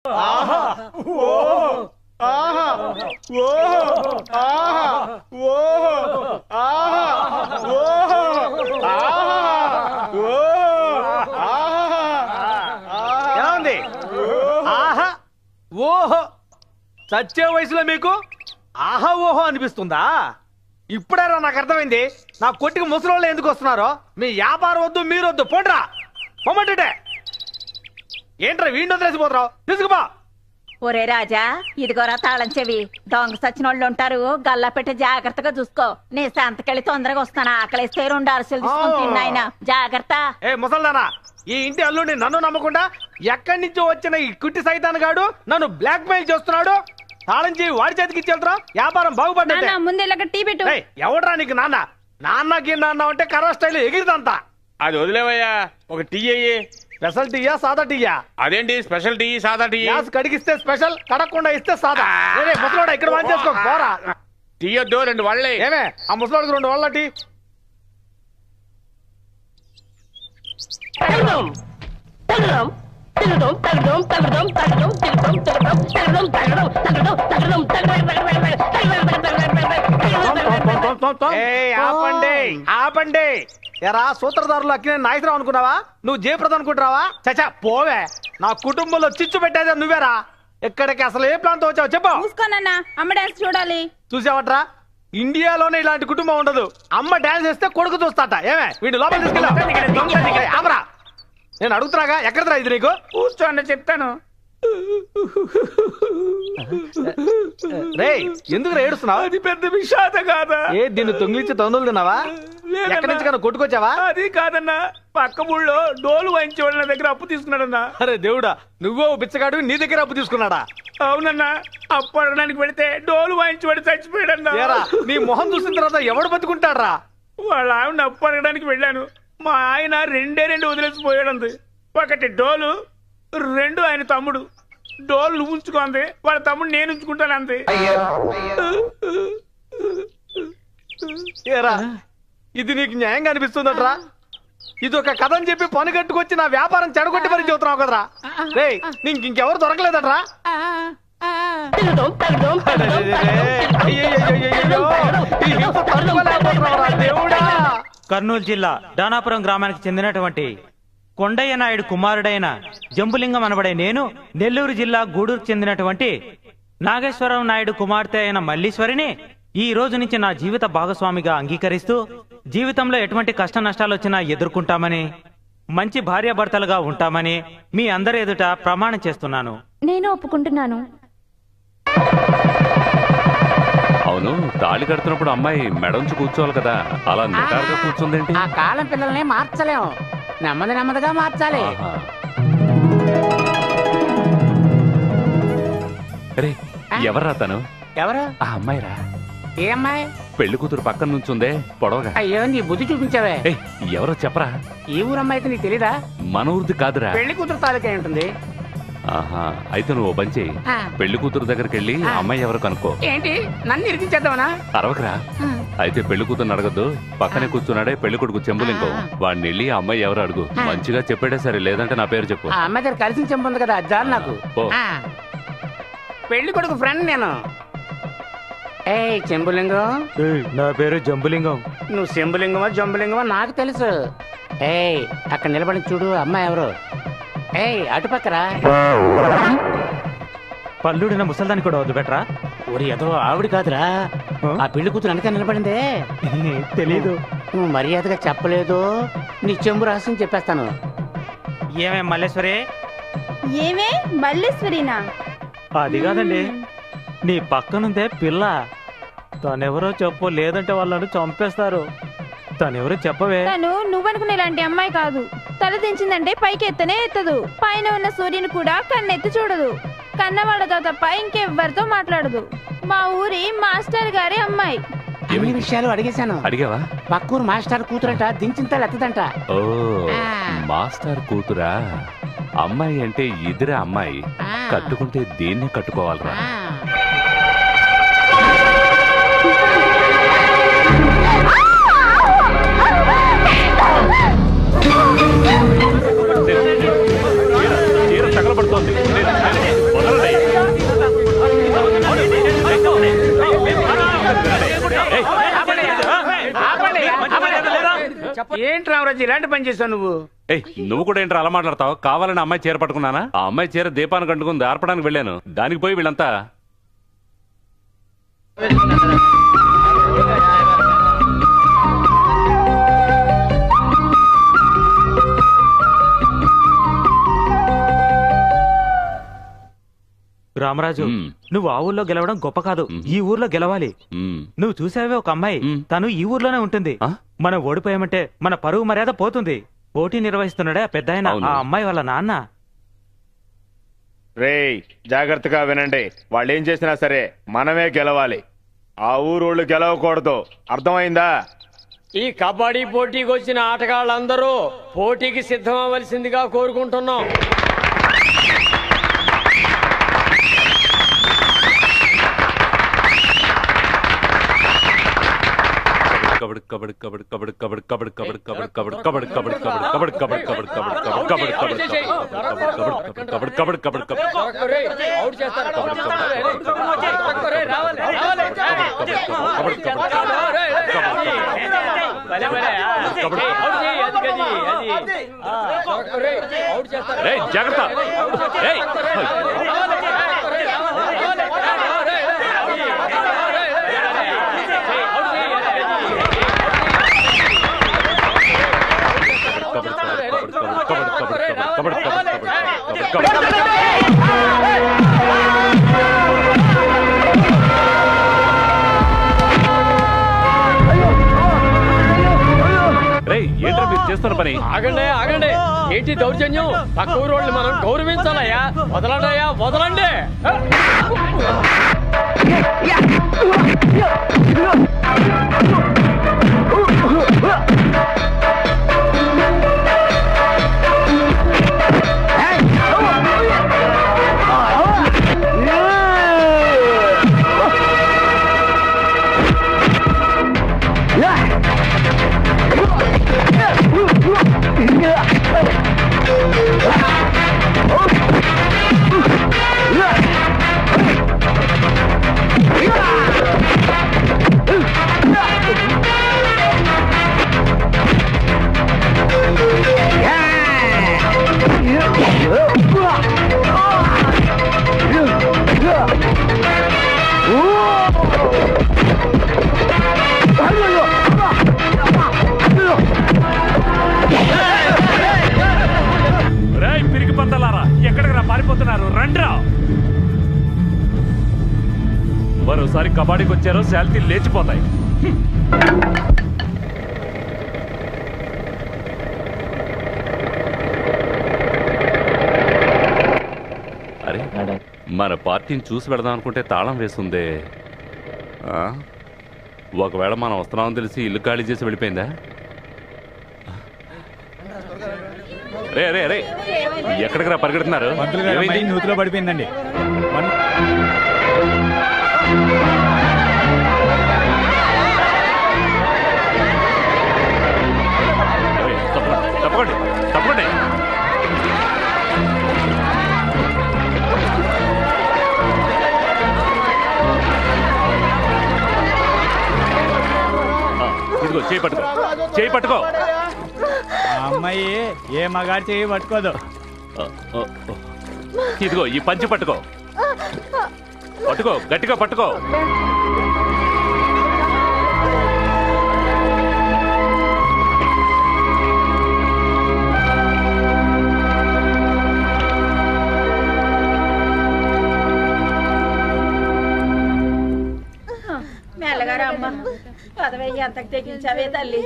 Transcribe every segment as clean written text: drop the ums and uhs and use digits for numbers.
ఓహో చచ్చే వయసులో మీకు ఆహా ఓహో అనిపిస్తుందా? ఇప్పుడారా నాకు అర్థమైంది. నా కొట్టికి ముసలోళ్ళు ఎందుకు వస్తున్నారో. మీ వ్యాపారం వద్దు, మీరు వద్దు, పోండ్రా పొమ్మంటుంటే. ఏంట్రా వీడిని వదిలేసిపోతున్నావు? తీసుకుపో. ఒరే రాజా, ఇదిగోరా తాళం చెవి. దొంగ సచ్చినోళ్ళు ఉంటారు, గల్లా పెట్టి జాగ్రత్తగా చూసుకో. నీ సంతకెళ్ళి తొందరగా వస్తాను. ఆకలిస్తే 2 అరసలు తీసుకొని తిన్నాయన. జాగ్రత్త. ఏ ముసల్దానా, ఈ ఇంటి అల్లుడిని నన్ను నమ్మకుండా ఎక్కడి నుంచో వచ్చిన ఈ కుట్టి సైతాన్ గాడు నన్ను బ్లాక్ మెయిల్ చేస్తున్నాడు. తాళం చెవి వాడి చేతికి ఇచ్చేళ్తారా? వ్యాపారం బాగుపడ్డా. ముందే టీ పెట్టు. ఎవడ్రా నీకు నాన్న? నాన్నకి నాన్న అంటే కర్ర స్టైల్ ఎగిరిదంతా. అది వదిలేవయ్యా, ఒక టీ అయ్యి. స్పెషల్ టీయా సాదా టీయా? అదేంటి స్పెషల్ టీ సాదా టీ? గ్యాస్ కడిగిస్తే స్పెషల్, కడగకుండా ఇస్తే సాదా. ముసలోడా ఇక్కడ వాన్ చేసుకో పోరా. టీ వద్దు, 2 వాళ్ళే. ఏమే ఆ ముసలోడికి 2 వాళ్ళ టీ. ఆపండి ఆపండి. ఎరా సూత్రధారులు అక్కినే నాయకురావు అనుకున్నావా? నువ్వు జయప్రద అనుకుంటున్నావా? చచ్చా పోవే. నా కుటుంబంలో చిచ్చు పెట్టేదా నువ్వేరా? ఎక్కడికి అసలు ఏ ప్లాన్ తో వచ్చావు చెప్పు. చూసుకోనన్నా, అమ్మ డాన్స్ చూడాలి. చూసావట్రా, ఇండియాలోనే ఇలాంటి కుటుంబం ఉండదు. అమ్మ డాన్స్ వేస్తే కొడుకు చూస్తాట. ఏమే వీడి లోపల తీసుకెళ్ళా. ఆమరా, నేను అడుగుతున్నాగా ఎక్కడరా ఇది నీకు? కూర్చోండి చెప్తాను. రే ఎందుకు ఏడుస్తున్నావు? అది పెద్ద విషాద కాదా? ఏ దీన్ని తొంగిలించి తొందరలు తిన్నావా? ఎక్కడి నుంచి కన్నా కొట్టుకొచ్చావా? అది కాదన్నా, పక్క ఊళ్ళో డోలు వాయించే వాళ్ళ దగ్గర అప్పు తీసుకున్నాడన్నా. అరే దేవుడా, నువ్వో బిచ్చగాడు నీ దగ్గర అప్పు తీసుకున్నాడా? అవునన్నా, అప్పు అడగడానికి పెడితే డోలు వాయించేవాడు చచ్చిపోయాడన్నా. నీ మొహం చూసిన తర్వాత ఎవడు బతుకుంటాడ్రా? వాళ్ళ ఆవిడ అప్పు అడగడానికి వెళ్ళాను. మా ఆయన 2 వదిలేసిపోయాడంది. ఒకటి డోలు, 2 ఆయన తమ్ముడు. డోలు నువ్వు ఉంచుకోంది, వాళ్ళ తమ్ముడు నేను ఉంచుకుంటాను అంతే. ఏరా ఇది నీకు న్యాయంగా అనిపిస్తుందట్రా? ఇది ఒక కథ అని చెప్పి పని కట్టుకొచ్చి నా వ్యాపారం చెడగొట్టి మరి చెబుతున్నావు కదరా? రే నీకు ఇంకెవరు దొరకలేదట్రా? కర్నూలు జిల్లా దానాపురం గ్రామానికి చెందినటువంటి కొండయ్య నాయుడు కుమారుడైన జంబులింగం అనబడే నేను, నెల్లూరు జిల్లా గూడూరుకు చెందినటువంటి నాగేశ్వరరావు నాయుడు కుమార్తె అయిన మల్లీశ్వరిని ఈ రోజు నుంచి నా జీవిత భాగస్వామిగా అంగీకరిస్తూ, జీవితంలో ఎటువంటి కష్ట నష్టాలు వచ్చినా ఎదుర్కొంటామని, మంచి భార్యాభర్తలుగా ఉంటామని మీ అందరి ఎదుట ప్రమాణం చేస్తున్నాను. నేను ఒప్పుకుంటున్నాను. అవును, తాళి కడుతున్నప్పుడు అమ్మాయి మెడంచి కూర్చోవాలి కదా, అలా నిటారుగా కూర్చుందేంటి? ఆ కాలం పిల్లల్ని మార్చలేము, నెమ్మదిగా మార్చాలి. రే ఎవర్రా తను? ఎవరు? ఆ అమ్మాయిరా. ఏ అమ్మాయి? పెళ్లి కూతురు పక్కన నుంచుందే పొడవగా. అయ్యో నీ బుద్ధి చూపించావే. ఎవరో చెప్పరా? ఈ ఊరు అమ్మాయి అయితే నీకు తెలీదా? మన ఊరిది కాదురా. పెళ్లి కూతురు తాలూకా ఉంటుంది. ఆహా, అయితే నువ్వు బంచి పెళ్లి కూతురు దగ్గరికి వెళ్ళి అమ్మాయి ఎవరు కనుక్కో. ఏంటి నన్ను ఇరికించేద్దామనా? అరవకరా. అయితే పెళ్లి కూతురు అడగద్దు, పక్కనే కూర్చున్నాడే పెళ్లి కొడుకు చెంబులింగం, వాడిని వెళ్ళి అమ్మాయి ఎవరు అడుగు. మంచిగా చెప్పాడే సరే, లేదంటే నా పేరు చెప్పు. ఆ అమ్మాయి దగ్గర కలిసి చెంపు ఉంది కదా, అజ్జాలు నాకు. పెళ్లి కొడుకు ఫ్రెండ్ నేను. ఏ చెంబులింగం. నా పేరు జంబులింగం. నువ్వు చెంబులింగమా జంబులింగమా నాకు తెలుసు. ఏయ్ అక్కడ నిలబడి చూడు, అమ్మాయి ఎవరు? ఏయ్ అటుపక్కరా. పల్లుడిన ముసల్దాన్ని కూడా వదిలిపెట్టరా? ఊరి ఏదో ఆవిడ కాదురా, ఆ పెళ్లి కూతురు వెనక నిలబడిందే. తెలీదు. నువ్వు మర్యాదగా చెప్పలేదు, నీ చెంబు రహస్యం చెప్పేస్తాను. ఏమే మల్లేశ్వరి? ఏమే మల్లేశ్వరినా? అది కాదండి, నీ పక్కనుందే పిల్ల. తనెవరో చెప్పు, లేదంటే వాళ్ళని చంపేస్తారు. తనెవరో చెప్పవే. తను నువ్వనుకునే ఇలాంటి అమ్మాయి కాదు. తల దించిందంటే పైకి ఎత్తనే ఎత్తదు. పైన ఉన్న సూర్యుని కూడా కన్నెత్తి చూడదు. కన్నవాళ్ళతో తప్ప ఇంకెవ్వరితో మాట్లాడదు. మా ఊరి మాస్టర్ గారి అమ్మాయి. అన్ని విషయాలు అడిగేశాను. అడిగావా? పక్కూరు మాస్టర్ కూతురట, దించిన ఎత్తదంట. ఓ మాస్టర్ కూతురా? అమ్మాయి అంటే ఇదిరా అమ్మాయి. కట్టుకుంటే దీన్నే కట్టుకోవాలరా. తగలబడుతోంది. ఏంటి రామరాజు ఇలాంటి పని చేసావు నువ్వు? ఏయ్ నువ్వు కూడా ఏంట్రా అలా మాట్లాడతావు? కావాలని అమ్మాయి చీర పట్టుకున్నానా? ఆ అమ్మాయి చీర దీపానికి అంటుకుంది, ఆర్పడానికి వెళ్ళాను. దానికి పోయి వీళ్ళంతా రామరాజు, నువ్వు ఆ ఊర్లో గెలవడం గొప్ప కాదు, ఈ ఊర్లో గెలవాలి. నువ్వు చూసావే ఒక అమ్మాయి, తను ఈ ఊర్లోనే ఉంటుంది. మనం ఓడిపోయామంటే మన పరువు మర్యాద పోతుంది. పోటీ నిర్వహిస్తున్నాడే పెద్దాయన, ఆ అమ్మాయి వాళ్ళ నాన్న. రేయ్ జాగ్రత్తగా వినండి, వాళ్ళు ఏం చేసినా సరే మనమే గెలవాలి. ఆ ఊరోళ్ళు గెలవకూడదు, అర్థమైందా? ఈ కబడ్డీ పోటీకి వచ్చిన ఆటగాళ్ళందరూ పోటీకి సిద్ధమవలసిందిగా కోరుకుంటున్నాం. కబడ్డీ కబడ్డీ కబడ్డీ కబడ్డీ కబడ్డీ కబడ్డీ కబడ్డీ కబడ్డీ కబడ్డీ కబడ్డీ కబడ్డీ కబడ్డీ కబడ్డీ కబడ్డీ కబడ్డీ కబడ్డీ కబడ్డీ కబడ్డీ జాగ్రత్త. ఏంట్రా మీరు చేస్తున్న పని? ఆగండి ఆగండి, ఏంటి దౌర్జన్యం? పక్క ఊరోళ్ళని మనం గౌరవించాలయ్యా. వదలండి, వదలండి. పిరికి పందలారా, ఎక్కడికి రా పారిపోతున్నారు? రండ్రా. మరోసారి కబడ్డీకి వచ్చారో శాలిటీ లేచిపోతాయి. అరే మన పార్టీని చూసి పెడదాం అనుకుంటే తాళం వేస్తుందే. ఒకవేళ మనం వస్తున్నామని తెలిసి ఇల్లు ఖాళీ చేసి వెళ్ళిపోయిందా? రే రే రే, ఎక్కడికి రా పరిగెడుతున్నారు? నూతిలో పడిపోయిందండి. తప్పకండి తప్పకండి. ఇదిగో చేయి పట్టుకో, చేయి పట్టుకో. అమ్మాయి ఏ మగాడు చేయి పట్టుకోదు. ఇదిగో ఈ పంచి పట్టుకో, పట్టుకో గట్టిగా పట్టుకో. మెల్లగారా అమ్మ, పదవి ఎంతకు తెగించావే తల్లి.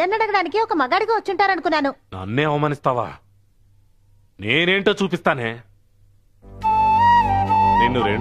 పెళ్ళని అడగడానికి ఒక మగాడిగా వచ్చుంటారనుకున్నాను. నన్నే అవమానిస్తావా? నేనేంటో చూపిస్తానే. నిన్ను రెండో